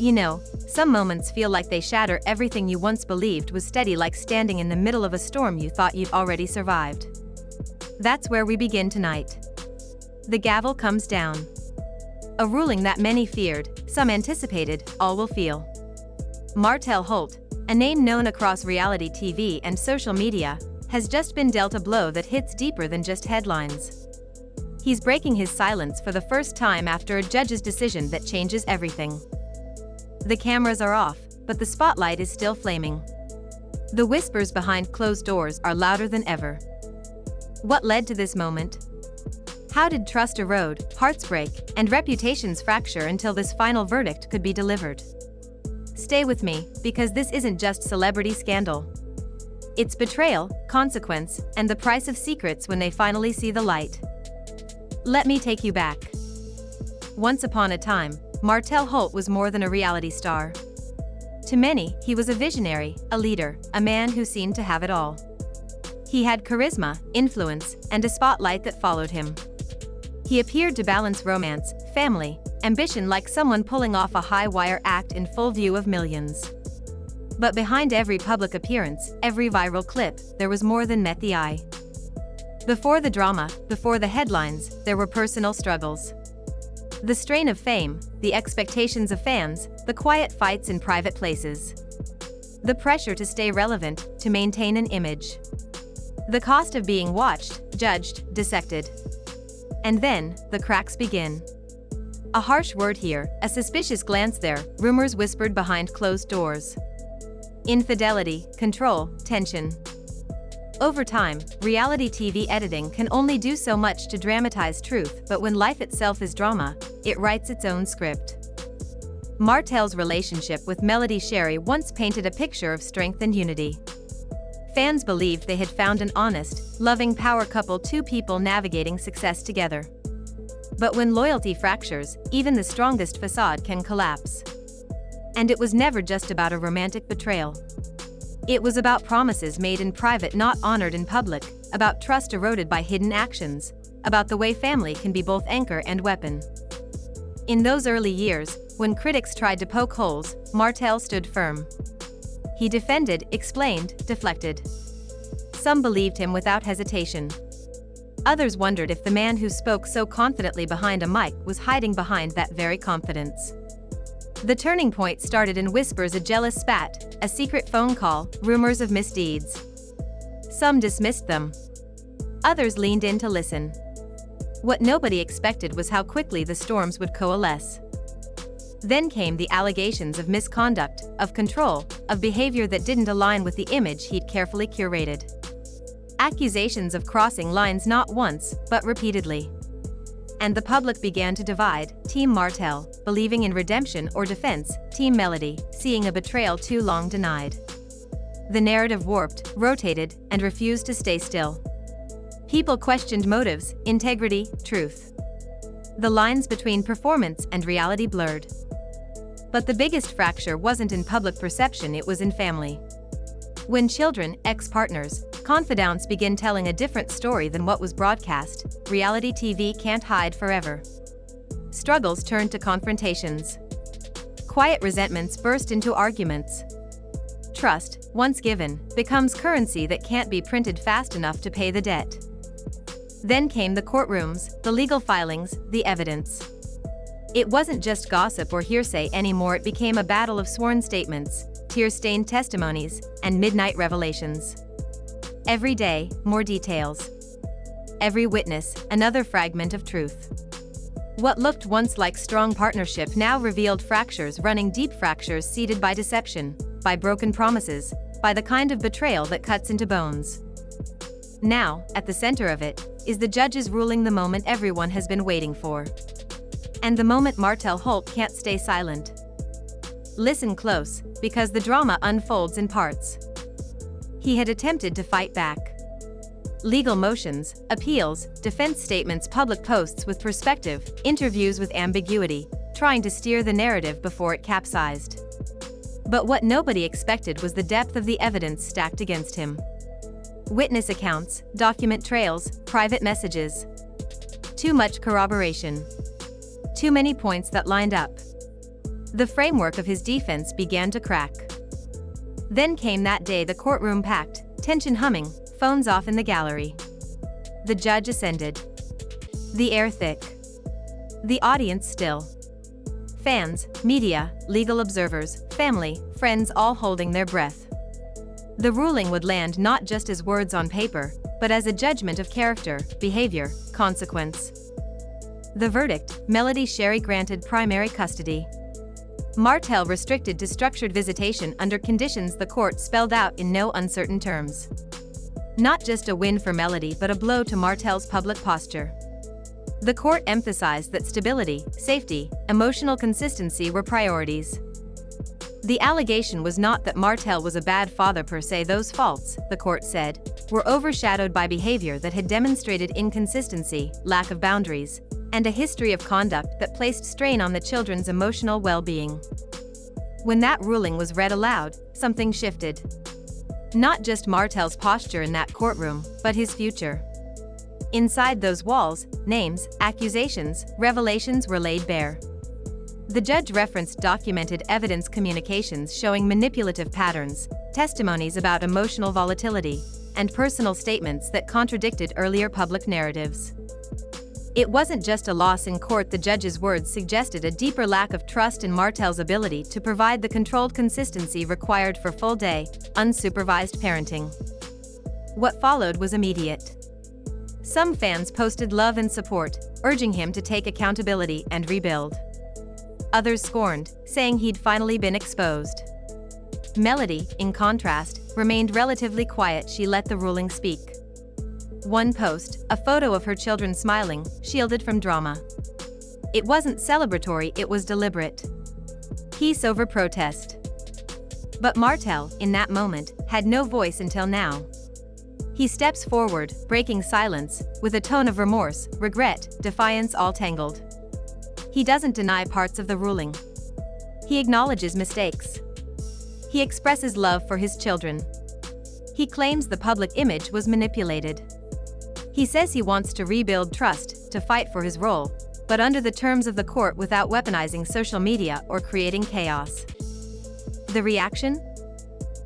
You know, some moments feel like they shatter everything you once believed was steady, like standing in the middle of a storm you thought you'd already survived. That's where we begin tonight. The gavel comes down. A ruling that many feared, some anticipated, all will feel. Martell Holt, a name known across reality TV and social media, has just been dealt a blow that hits deeper than just headlines. He's breaking his silence for the first time after a judge's decision that changes everything. The cameras are off, but the spotlight is still flaming. The whispers behind closed doors are louder than ever. What led to this moment? How did trust erode, hearts break, and reputations fracture until this final verdict could be delivered? Stay with me, because this isn't just celebrity scandal. It's betrayal, consequence, and the price of secrets when they finally see the light. Let me take you back. Once upon a time, Martell Holt was more than a reality star. To many, he was a visionary, a leader, a man who seemed to have it all. He had charisma, influence, and a spotlight that followed him. He appeared to balance romance, family, ambition like someone pulling off a high-wire act in full view of millions. But behind every public appearance, every viral clip, there was more than met the eye. Before the drama, before the headlines, there were personal struggles. The strain of fame, the expectations of fans, the quiet fights in private places. The pressure to stay relevant, to maintain an image. The cost of being watched, judged, dissected. And then, the cracks begin. A harsh word here, a suspicious glance there, rumors whispered behind closed doors. Infidelity, control, tension. Over time, reality TV editing can only do so much to dramatize truth, but when life itself is drama, it writes its own script. Martell's relationship with Shari once painted a picture of strength and unity. Fans believed they had found an honest, loving power couple, two people navigating success together. But when loyalty fractures, even the strongest facade can collapse. And it was never just about a romantic betrayal. It was about promises made in private not honored in public, about trust eroded by hidden actions, about the way family can be both anchor and weapon. In those early years, when critics tried to poke holes, Martell stood firm. He defended, explained, deflected. Some believed him without hesitation. Others wondered if the man who spoke so confidently behind a mic was hiding behind that very confidence. The turning point started in whispers: a jealous spat, a secret phone call, rumors of misdeeds. Some dismissed them. Others leaned in to listen. What nobody expected was how quickly the storms would coalesce. Then came the allegations of misconduct, of control, of behavior that didn't align with the image he'd carefully curated. Accusations of crossing lines not once, but repeatedly. And the public began to divide: Team Martell, believing in redemption or defense; Team Melody, seeing a betrayal too long denied. The narrative warped, rotated, and refused to stay still. People questioned motives, integrity, truth. The lines between performance and reality blurred. But the biggest fracture wasn't in public perception, it was in family. When children, ex-partners, confidants begin telling a different story than what was broadcast, reality TV can't hide forever. Struggles turned to confrontations. Quiet resentments burst into arguments. Trust, once given, becomes currency that can't be printed fast enough to pay the debt. Then came the courtrooms, the legal filings, the evidence. It wasn't just gossip or hearsay anymore, it became a battle of sworn statements, tear-stained testimonies, and midnight revelations. Every day, more details. Every witness, another fragment of truth. What looked once like strong partnership now revealed fractures running deep, fractures seeded by deception, by broken promises, by the kind of betrayal that cuts into bones. Now, at the center of it, is the judge's ruling, the moment everyone has been waiting for. And the moment Martell Holt can't stay silent. Listen close, because the drama unfolds in parts. He had attempted to fight back. Legal motions, appeals, defense statements, public posts with perspective, interviews with ambiguity, trying to steer the narrative before it capsized. But what nobody expected was the depth of the evidence stacked against him. Witness accounts, document trails, private messages. Too much corroboration. Too many points that lined up. The framework of his defense began to crack. Then came that day, the courtroom packed, tension humming, phones off in the gallery. The judge ascended. The air thick. The audience still. Fans, media, legal observers, family, friends all holding their breath. The ruling would land not just as words on paper, but as a judgment of character, behavior, consequence. The verdict: Melody Shari granted primary custody. Martell restricted to structured visitation under conditions the court spelled out in no uncertain terms. Not just a win for Melody but a blow to Martell's public posture. The court emphasized that stability, safety, emotional consistency were priorities. The allegation was not that Martell was a bad father per se. Those faults, the court said, were overshadowed by behavior that had demonstrated inconsistency, lack of boundaries, and a history of conduct that placed strain on the children's emotional well-being. When that ruling was read aloud, something shifted. Not just Martell's posture in that courtroom, but his future. Inside those walls, names, accusations, revelations were laid bare. The judge referenced documented evidence, communications showing manipulative patterns, testimonies about emotional volatility, and personal statements that contradicted earlier public narratives. It wasn't just a loss in court. The judge's words suggested a deeper lack of trust in Martell's ability to provide the controlled consistency required for full-day, unsupervised parenting. What followed was immediate. Some fans posted love and support, urging him to take accountability and rebuild. Others scorned, saying he'd finally been exposed. Melody, in contrast, remained relatively quiet. She let the ruling speak. One post, a photo of her children smiling, shielded from drama. It wasn't celebratory, it was deliberate. Peace over protest. But Martell, in that moment, had no voice until now. He steps forward, breaking silence, with a tone of remorse, regret, defiance all tangled. He doesn't deny parts of the ruling. He acknowledges mistakes. He expresses love for his children. He claims the public image was manipulated. He says he wants to rebuild trust, to fight for his role, but under the terms of the court without weaponizing social media or creating chaos. The reaction?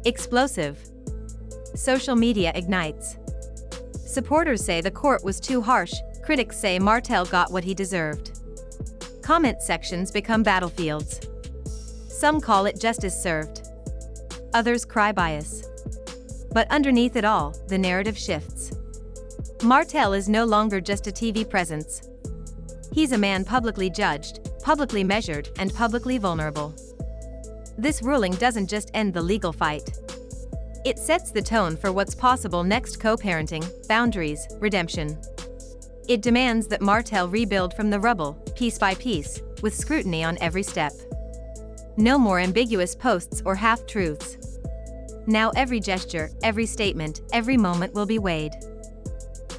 Explosive. Social media ignites. Supporters say the court was too harsh, critics say Martell got what he deserved. Comment sections become battlefields. Some call it justice served. Others cry bias. But underneath it all, the narrative shifts. Martell is no longer just a TV presence. He's a man publicly judged, publicly measured, and publicly vulnerable. This ruling doesn't just end the legal fight. It sets the tone for what's possible next: co-parenting, boundaries, redemption. It demands that Martell rebuild from the rubble, piece by piece, with scrutiny on every step. No more ambiguous posts or half-truths. Now every gesture, every statement, every moment will be weighed.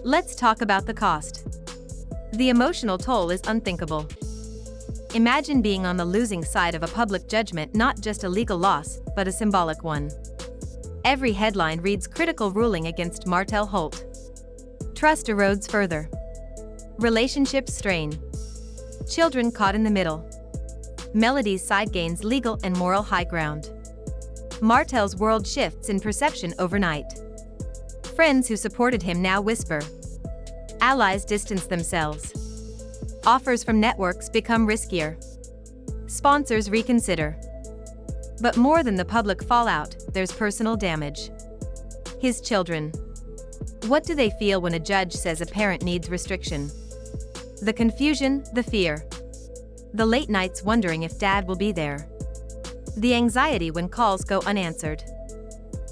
Let's talk about the cost. The emotional toll is unthinkable. Imagine being on the losing side of a public judgment, not just a legal loss, but a symbolic one. Every headline reads critical ruling against Martell Holt. Trust erodes further. Relationships strain. Children caught in the middle. Melody's side gains legal and moral high ground. Martell's world shifts in perception overnight. Friends who supported him now whisper. Allies distance themselves. Offers from networks become riskier. Sponsors reconsider. But more than the public fallout, there's personal damage. His children. What do they feel when a judge says a parent needs restriction? The confusion, the fear. The late nights wondering if dad will be there. The anxiety when calls go unanswered.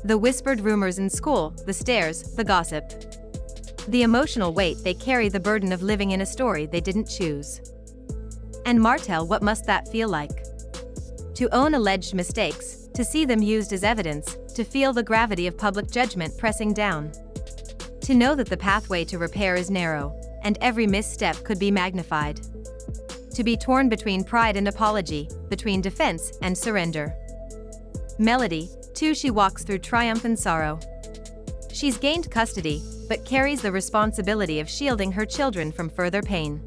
The whispered rumors in school, the stares, the gossip. The emotional weight they carry, the burden of living in a story they didn't choose. And Martell, what must that feel like? To own alleged mistakes, to see them used as evidence, to feel the gravity of public judgment pressing down. To know that the pathway to repair is narrow, and every misstep could be magnified. To be torn between pride and apology, between defense and surrender. Melody, too, she walks through triumph and sorrow. She's gained custody, but carries the responsibility of shielding her children from further pain.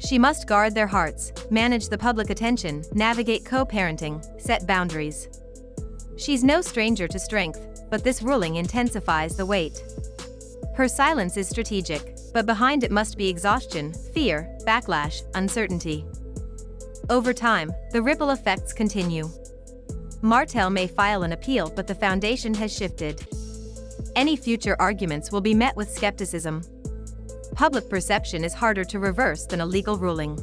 She must guard their hearts, manage the public attention, navigate co-parenting, set boundaries. She's no stranger to strength, but this ruling intensifies the weight. Her silence is strategic, but behind it must be exhaustion, fear, backlash, uncertainty. Over time, the ripple effects continue. Martell may file an appeal, but the foundation has shifted. Any future arguments will be met with skepticism. Public perception is harder to reverse than a legal ruling.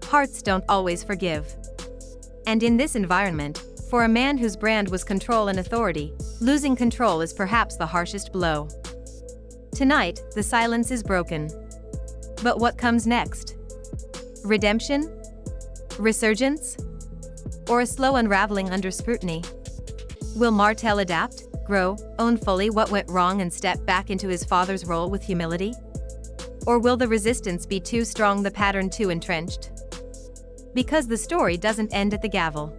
Hearts don't always forgive. And in this environment, for a man whose brand was control and authority, losing control is perhaps the harshest blow. Tonight, the silence is broken. But what comes next? Redemption? Resurgence? Or a slow unraveling under scrutiny? Will Martell adapt, grow, own fully what went wrong and step back into his father's role with humility? Or will the resistance be too strong, the pattern too entrenched? Because the story doesn't end at the gavel.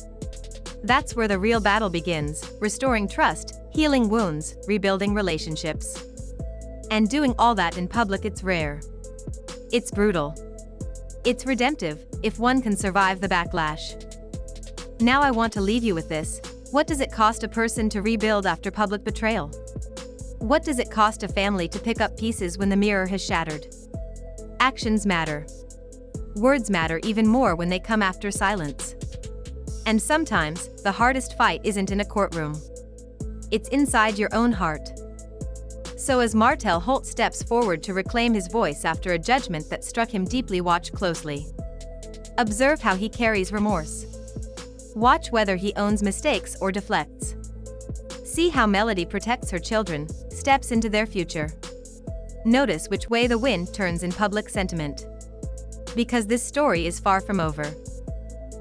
That's where the real battle begins, restoring trust, healing wounds, rebuilding relationships. And doing all that in public, it's rare. It's brutal. It's redemptive, if one can survive the backlash. Now I want to leave you with this. What does it cost a person to rebuild after public betrayal? What does it cost a family to pick up pieces when the mirror has shattered? Actions matter. Words matter even more when they come after silence. And sometimes, the hardest fight isn't in a courtroom. It's inside your own heart. So as Martell Holt steps forward to reclaim his voice after a judgment that struck him deeply, watch closely. Observe how he carries remorse. Watch whether he owns mistakes or deflects. See how Melody protects her children, steps into their future. Notice which way the wind turns in public sentiment. Because this story is far from over.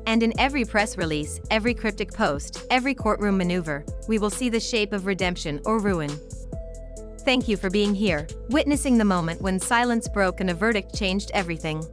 And in every press release, every cryptic post, every courtroom maneuver, we will see the shape of redemption or ruin. Thank you for being here, witnessing the moment when silence broke and a verdict changed everything.